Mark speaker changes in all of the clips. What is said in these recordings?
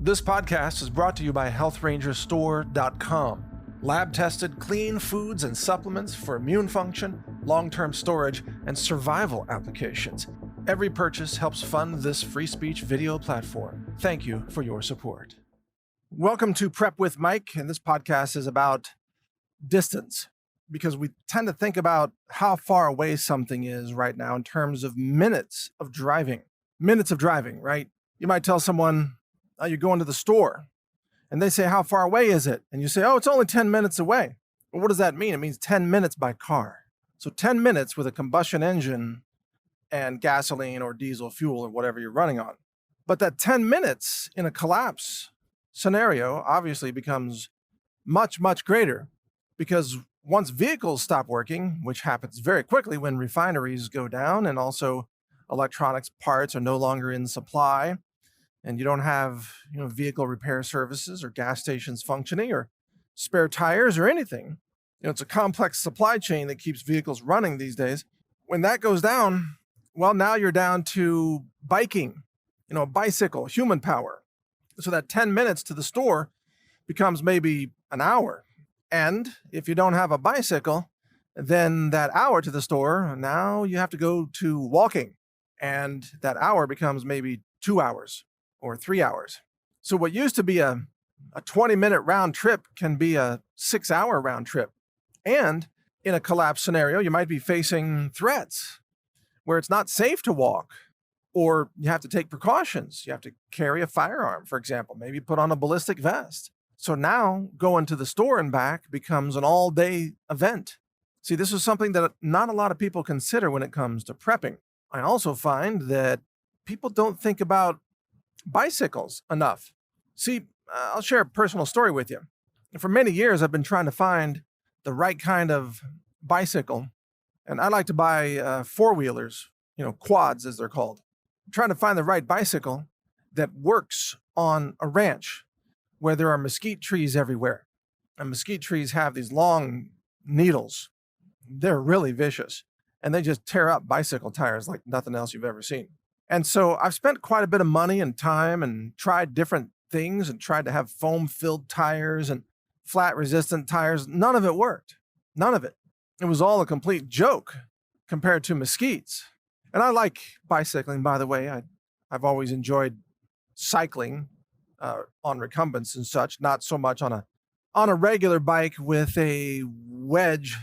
Speaker 1: This podcast is brought to you by HealthRangerStore.com. Lab-tested, clean foods and supplements for immune function, long-term storage, and survival applications. Every purchase helps fund this free speech video platform. Thank you for your support. Welcome to Prep with Mike, and this podcast is about distance, because we tend to think about how far away something is right now in terms of minutes of driving. Minutes of driving, right? You might tell someone, oh, you're going to the store, and they say, how far away is it? And you say, oh, it's only 10 minutes away. Well, what does that mean? It means 10 minutes by car. So 10 minutes with a combustion engine and gasoline or diesel fuel or whatever you're running on. But that 10 minutes in a collapse scenario obviously becomes much, much greater, because once vehicles stop working, which happens very quickly when refineries go down and also electronics parts are no longer in supply, and you don't have vehicle repair services or gas stations functioning or spare tires or anything. It's a complex supply chain that keeps vehicles running these days. When that goes down, well, now you're down to biking, a bicycle, human power. So that 10 minutes to the store becomes maybe an hour. And if you don't have a bicycle, then that hour to the store, now you have to go to walking. And that hour becomes maybe 2 hours or 3 hours. So what used to be a 20-minute round trip can be a 6-hour round trip. And in a collapse scenario, you might be facing threats where it's not safe to walk, or you have to take precautions. You have to carry a firearm, for example, maybe put on a ballistic vest. So now going to the store and back becomes an all-day event. See, this is something that not a lot of people consider when it comes to prepping. I also find that people don't think about bicycles enough. See, I'll share a personal story with you. For many years, I've been trying to find the right kind of bicycle, and I like to buy four-wheelers, quads as they're called. I'm trying to find the right bicycle that works on a ranch where there are mesquite trees everywhere. And mesquite trees have these long needles. They're really vicious, and they just tear up bicycle tires like nothing else you've ever seen. And so I've spent quite a bit of money and time and tried different things and tried to have foam-filled tires and flat-resistant tires. None of it worked. None of it. It was all a complete joke compared to mesquites. And I like bicycling, by the way. I've always enjoyed cycling on recumbents and such, not so much on a regular bike with a wedge-shaped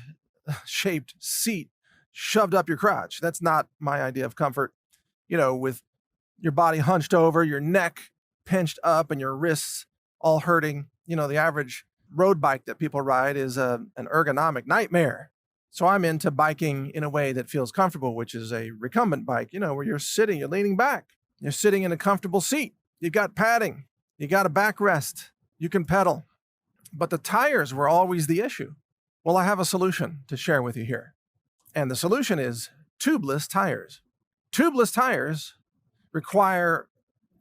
Speaker 1: seat shoved up your crotch. That's not my idea of comfort. With your body hunched over, your neck pinched up, and your wrists all hurting. The average road bike that people ride is an ergonomic nightmare. So I'm into biking in a way that feels comfortable, which is a recumbent bike, where you're sitting, you're leaning back, you're sitting in a comfortable seat. You've got padding, you got a backrest, you can pedal. But the tires were always the issue. Well, I have a solution to share with you here. And the solution is tubeless tires. Tubeless tires require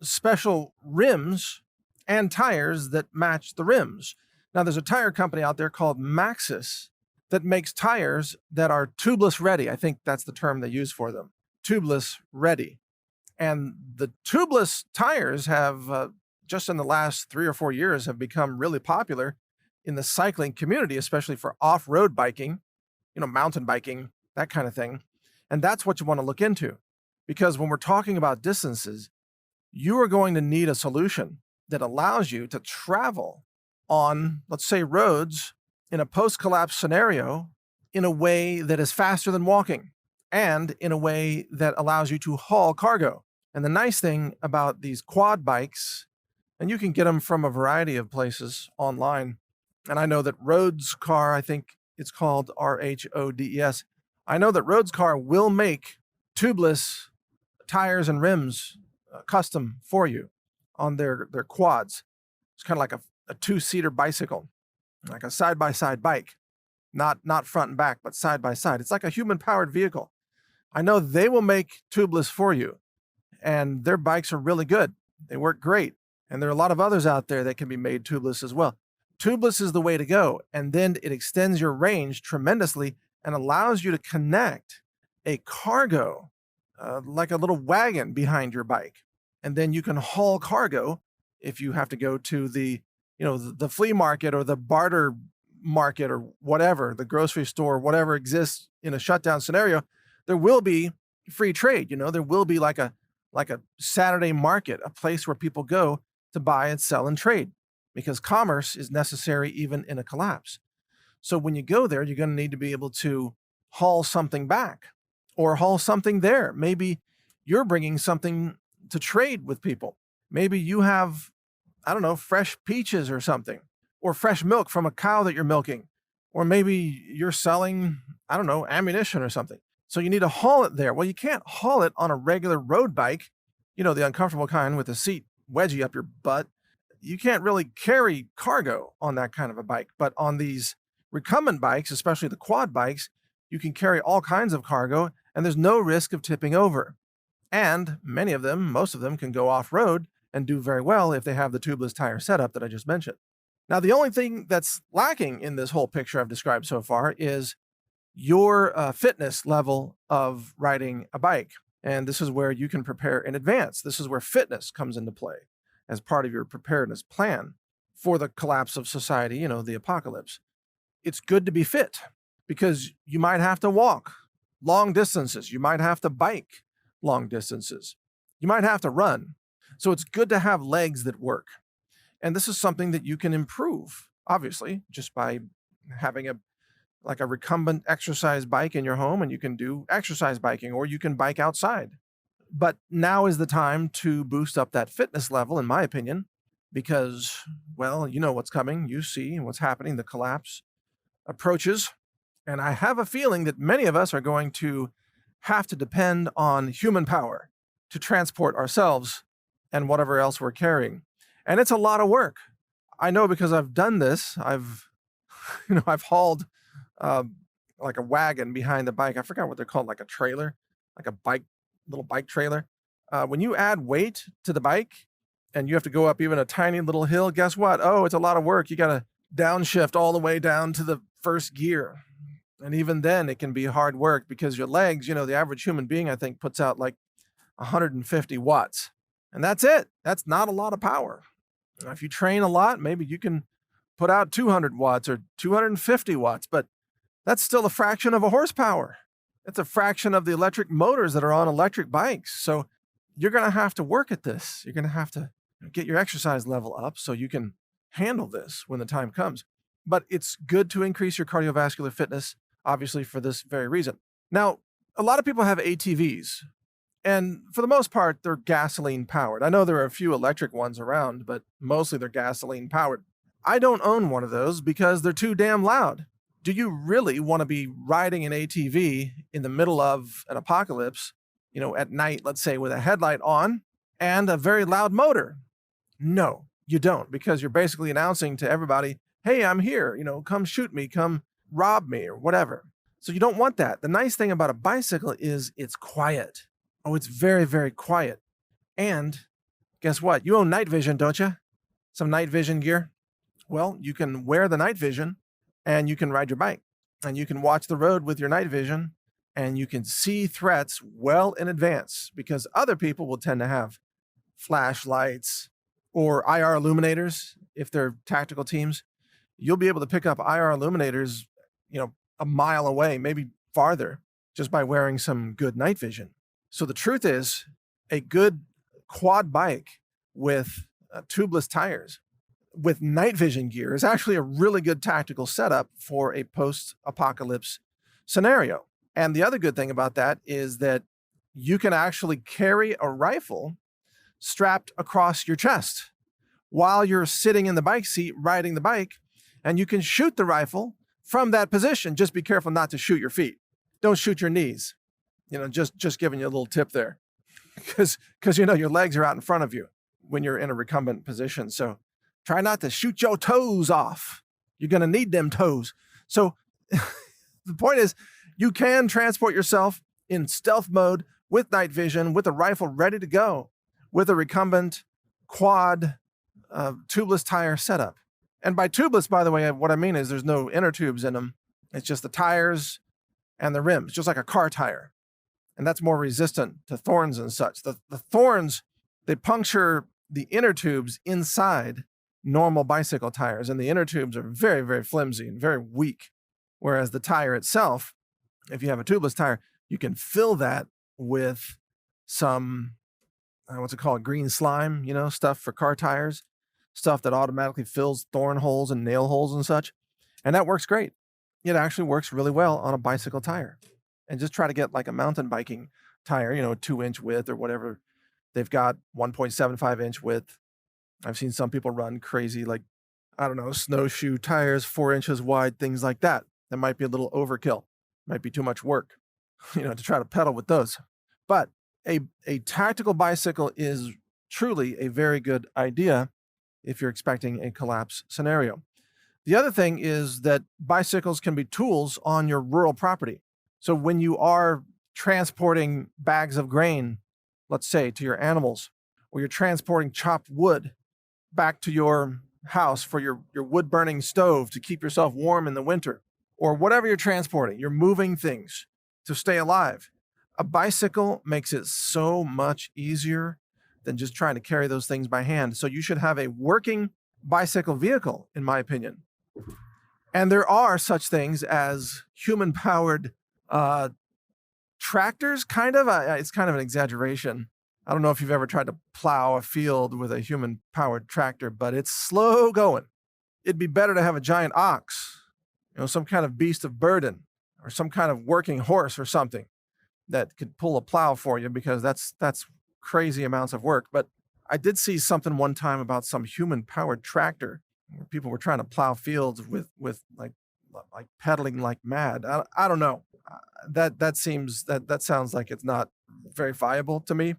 Speaker 1: special rims and tires that match the rims. Now, there's a tire company out there called Maxxis that makes tires that are tubeless ready. I think that's the term they use for them, tubeless ready. And the tubeless tires have, just in the last 3 or 4 years, have become really popular in the cycling community, especially for off-road biking, mountain biking, that kind of thing. And that's what you want to look into. Because when we're talking about distances, you are going to need a solution that allows you to travel on, let's say, roads in a post-collapse scenario in a way that is faster than walking and in a way that allows you to haul cargo. And the nice thing about these quad bikes, and you can get them from a variety of places online, and I know that Rhodes Car, I think it's called RHODES, I know that Rhodes Car will make tubeless tires and rims custom for you on their quads. It's kind of like a two-seater bicycle, like a side-by-side bike, not front and back, but side-by-side. It's like a human-powered vehicle. I know they will make tubeless for you, and their bikes are really good. They work great, and there are a lot of others out there that can be made tubeless as well. Tubeless is the way to go, and then it extends your range tremendously and allows you to connect a cargo like a little wagon behind your bike. And then you can haul cargo if you have to go to the flea market or the barter market or whatever, the grocery store, whatever exists in a shutdown scenario, there will be free trade. There will be like a Saturday market, a place where people go to buy and sell and trade, because commerce is necessary even in a collapse. So when you go there, you're going to need to be able to haul something back or haul something there. Maybe you're bringing something to trade with people. Maybe you have, I don't know, fresh peaches or something, or fresh milk from a cow that you're milking. Or maybe you're selling, I don't know, ammunition or something. So you need to haul it there. Well, you can't haul it on a regular road bike, the uncomfortable kind with the seat wedgie up your butt. You can't really carry cargo on that kind of a bike. But on these recumbent bikes, especially the quad bikes, you can carry all kinds of cargo and there's no risk of tipping over. And many of them, most of them, can go off-road and do very well if they have the tubeless tire setup that I just mentioned. Now, the only thing that's lacking in this whole picture I've described so far is your fitness level of riding a bike. And this is where you can prepare in advance. This is where fitness comes into play as part of your preparedness plan for the collapse of society, the apocalypse. It's good to be fit because you might have to walk long distances. You might have to bike long distances. You might have to run. So it's good to have legs that work. And this is something that you can improve, obviously, just by having a recumbent exercise bike in your home, and you can do exercise biking, or you can bike outside. But now is the time to boost up that fitness level, in my opinion, because, well, you know what's coming. You see what's happening. The collapse approaches. And I have a feeling that many of us are going to have to depend on human power to transport ourselves and whatever else we're carrying. And it's a lot of work. I know because I've done this. I've hauled like a wagon behind the bike. I forgot what they're called, like a trailer, like a little bike trailer. When you add weight to the bike and you have to go up even a tiny little hill, guess what? Oh, it's a lot of work. You got to downshift all the way down to the first gear. And even then it can be hard work because your legs, the average human being, I think, puts out like 150 watts. And that's it. That's not a lot of power. If you train a lot, maybe you can put out 200 watts or 250 watts, but that's still a fraction of a horsepower. It's a fraction of the electric motors that are on electric bikes. So you're going to have to work at this. You're going to have to get your exercise level up so you can handle this when the time comes. But it's good to increase your cardiovascular fitness, obviously, for this very reason. Now, a lot of people have ATVs, and for the most part, they're gasoline powered. I know there are a few electric ones around, but mostly they're gasoline powered. I don't own one of those because they're too damn loud. Do you really want to be riding an ATV in the middle of an apocalypse, at night, let's say, with a headlight on and a very loud motor? No, you don't, because you're basically announcing to everybody, hey, I'm here, come shoot me, come rob me, or whatever. So you don't want that. The nice thing about a bicycle is it's quiet. Oh, it's very, very quiet. And guess what? You own night vision, don't you? Some night vision gear? Well, you can wear the night vision and you can ride your bike and you can watch the road with your night vision and you can see threats well in advance, because other people will tend to have flashlights or IR illuminators if they're tactical teams. You'll be able to pick up IR illuminators, a mile away, maybe farther, just by wearing some good night vision. So the truth is, a good quad bike with tubeless tires with night vision gear is actually a really good tactical setup for a post-apocalypse scenario. And the other good thing about that is that you can actually carry a rifle strapped across your chest while you're sitting in the bike seat riding the bike, and you can shoot the rifle from that position. Just be careful not to shoot your feet. Don't shoot your knees. Just giving you a little tip there, because your legs are out in front of you when you're in a recumbent position. So try not to shoot your toes off. You're going to need them toes. So the point is, you can transport yourself in stealth mode with night vision, with a rifle ready to go, with a recumbent quad tubeless tire setup. And by tubeless, by the way, what I mean is there's no inner tubes in them. It's just the tires and the rims, just like a car tire. And that's more resistant to thorns and such. The thorns, they puncture the inner tubes inside normal bicycle tires, and the inner tubes are very, very flimsy and very weak. Whereas the tire itself, if you have a tubeless tire, you can fill that with some, what's it called? Green slime, stuff for car tires, stuff that automatically fills thorn holes and nail holes and such. And that works great. It actually works really well on a bicycle tire. And just try to get like a mountain biking tire, 2-inch width or whatever. They've got 1.75-inch width. I've seen some people run crazy, like, I don't know, snowshoe tires, 4 inches wide, things like that. That might be a little overkill. Might be too much work, to try to pedal with those. But a tactical bicycle is truly a very good idea if you're expecting a collapse scenario. The other thing is that bicycles can be tools on your rural property. So when you are transporting bags of grain, let's say, to your animals, or you're transporting chopped wood back to your house for your wood burning stove to keep yourself warm in the winter, or whatever you're transporting, you're moving things to stay alive. A bicycle makes it so much easier than just trying to carry those things by hand. So you should have a working bicycle vehicle, in my opinion. And there are such things as human-powered tractors, kind of. It's kind of an exaggeration. I don't know if you've ever tried to plow a field with a human-powered tractor, but it's slow going. It'd be better to have a giant ox, some kind of beast of burden, or some kind of working horse or something that could pull a plow for you, because that's crazy amounts of work. But I did see something one time about some human-powered tractor where people were trying to plow fields with like pedaling like mad. I don't know. That sounds like it's not very viable to me.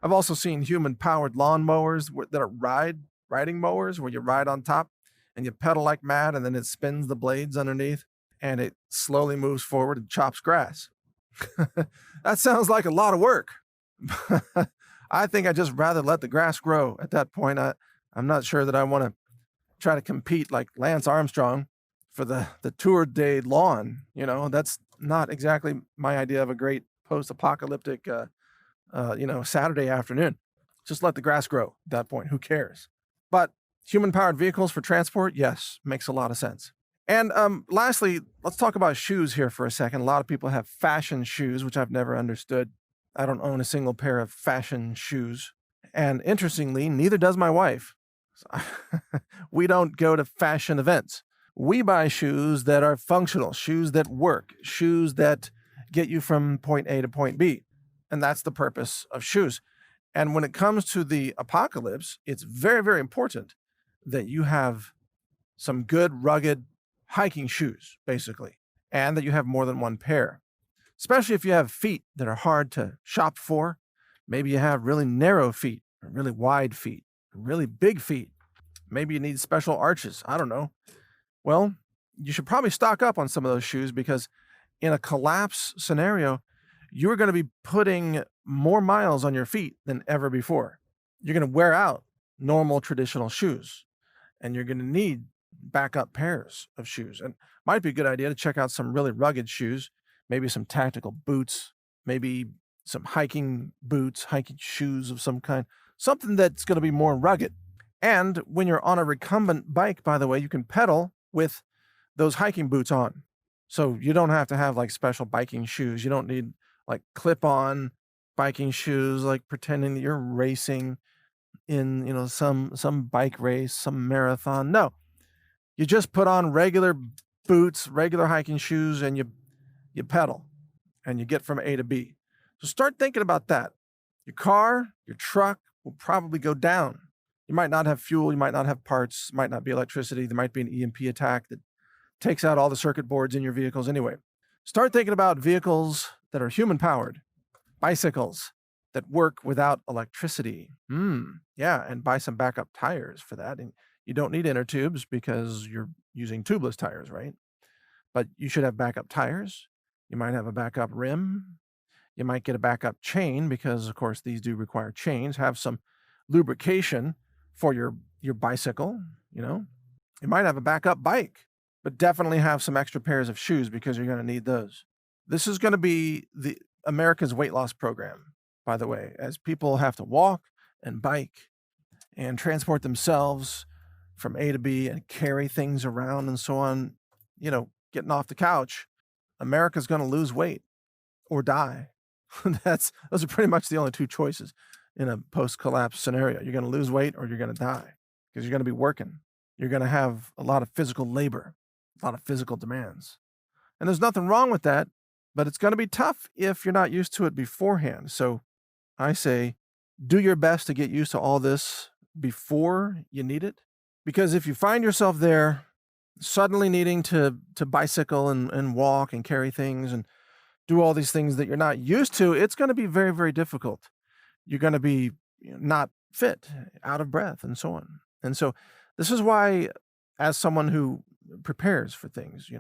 Speaker 1: I've also seen human-powered lawn mowers that are riding mowers, where you ride on top and you pedal like mad, and then it spins the blades underneath and it slowly moves forward and chops grass. That sounds like a lot of work. I think I'd just rather let the grass grow at that point. I'm not sure that I want to try to compete like Lance Armstrong for the Tour de lawn. That's not exactly my idea of a great post-apocalyptic, Saturday afternoon. Just let the grass grow at that point. Who cares? But human-powered vehicles for transport, yes, makes a lot of sense. And lastly, let's talk about shoes here for a second. A lot of people have fashion shoes, which I've never understood. I don't own a single pair of fashion shoes. And interestingly, neither does my wife. We don't go to fashion events. We buy shoes that are functional, shoes that work, shoes that get you from point A to point B. And that's the purpose of shoes. And when it comes to the apocalypse, it's very, very important that you have some good, rugged hiking shoes, basically, and that you have more than one pair, especially if you have feet that are hard to shop for. Maybe you have really narrow feet, or really wide feet, or really big feet. Maybe you need special arches. I don't know. Well, you should probably stock up on some of those shoes, because in a collapse scenario, you're going to be putting more miles on your feet than ever before. You're going to wear out normal traditional shoes, and you're going to need backup pairs of shoes. And might be a good idea to check out some really rugged shoes, maybe some tactical boots, maybe some hiking boots, hiking shoes of some kind, something that's going to be more rugged. And when you're on a recumbent bike, by the way, you can pedal with those hiking boots on. So you don't have to have like special biking shoes. You don't need like clip-on biking shoes, like pretending that you're racing in, some bike race, some marathon. No, you just put on regular boots, regular hiking shoes, and you pedal, and you get from A to B. So start thinking about that. Your car, your truck will probably go down. You might not have fuel, you might not have parts, might not be electricity, there might be an EMP attack that takes out all the circuit boards in your vehicles anyway. Start thinking about vehicles that are human-powered, bicycles that work without electricity. Yeah, and buy some backup tires for that. And you don't need inner tubes because you're using tubeless tires, right? But you should have backup tires. You might have a backup rim. You might get a backup chain, because, of course, these do require chains. Have some lubrication for your bicycle, You might have a backup bike, but definitely have some extra pairs of shoes, because you're going to need those. This is going to be America's weight loss program, by the way, as people have to walk and bike and transport themselves from A to B and carry things around and so on, getting off the couch, America's going to lose weight or die. Those are pretty much the only two choices in a post-collapse scenario. You're going to lose weight or you're going to die because you're going to be working. You're going to have a lot of physical labor, a lot of physical demands. And there's nothing wrong with that, but it's going to be tough if you're not used to it beforehand. So I say, do your best to get used to all this before you need it. Because if you find yourself there suddenly needing to bicycle and walk and carry things and do all these things that you're not used to, it's going to be very, very difficult. You're going to be not fit, out of breath, and so on. And so this is why, as someone who prepares for things,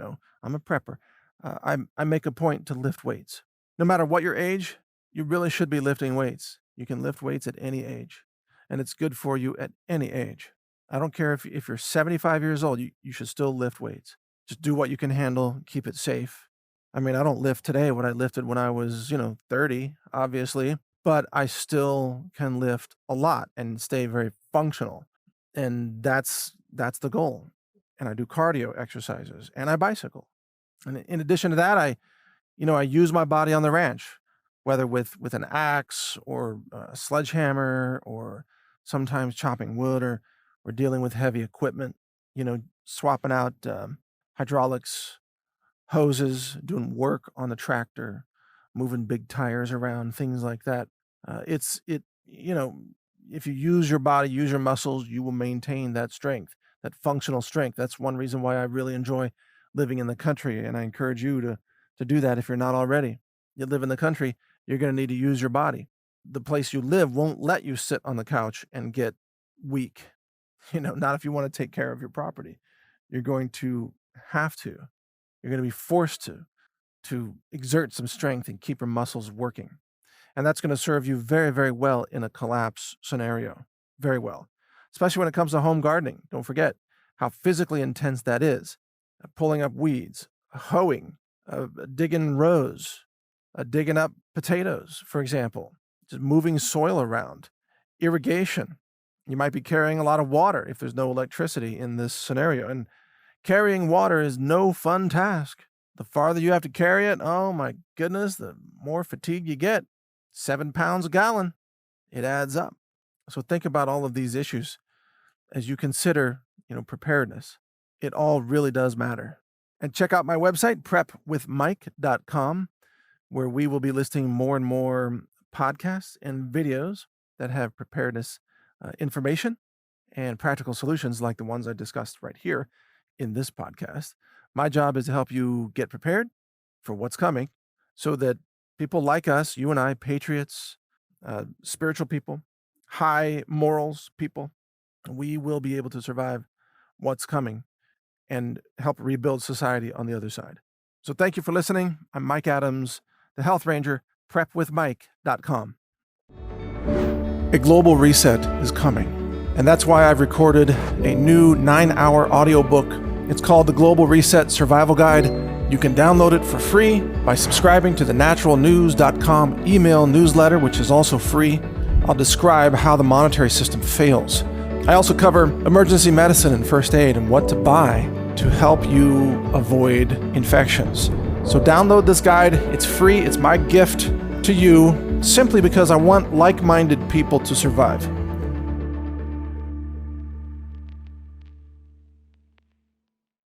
Speaker 1: I'm a prepper, I make a point to lift weights. No matter what your age, you really should be lifting weights. You can lift weights at any age, and it's good for you at any age. I don't care if you're 75 years old, you should still lift weights. Just do what you can handle, keep it safe. I mean, I don't lift today what I lifted when I was, 30, obviously, but I still can lift a lot and stay very functional. And that's the goal. And I do cardio exercises and I bicycle. And in addition to that, I use my body on the ranch, whether with an axe or a sledgehammer or sometimes chopping wood or dealing with heavy equipment, swapping out hydraulics, hoses, doing work on the tractor, moving big tires around, things like that. If you use your body, use your muscles, you will maintain that strength, that functional strength. That's one reason why I really enjoy living in the country, and I encourage you to do that if you're not already. You live in the country, you're going to need to use your body. The place you live won't let you sit on the couch and get weak. Not if you want to take care of your property. You're going to have to. You're going to be forced to exert some strength and keep your muscles working. And that's going to serve you very, very well in a collapse scenario. Very well. Especially when it comes to home gardening. Don't forget how physically intense that is. Pulling up weeds, hoeing, digging rows, digging up potatoes, for example. Just moving soil around. Irrigation. You might be carrying a lot of water if there's no electricity in this scenario. And carrying water is no fun task. The farther you have to carry it, oh my goodness, the more fatigue you get. 7 pounds a gallon. It adds up. So think about all of these issues as you consider, preparedness. It all really does matter. And check out my website, prepwithmike.com, where we will be listing more and more podcasts and videos that have preparedness information and practical solutions like the ones I discussed right here in this podcast. My job is to help you get prepared for what's coming so that people like us, you and I, patriots, spiritual people, high morals people, we will be able to survive what's coming and help rebuild society on the other side. So thank you for listening. I'm Mike Adams, the Health Ranger, prepwithmike.com. A global reset is coming, and that's why I've recorded a new 9-hour audiobook. It's called The Global Reset Survival Guide. You can download it for free by subscribing to the NaturalNews.com email newsletter, which is also free. I'll describe how the monetary system fails. I also cover emergency medicine and first aid and what to buy to help you avoid infections. So download this guide. It's free. It's my gift to you simply because I want like-minded people to survive.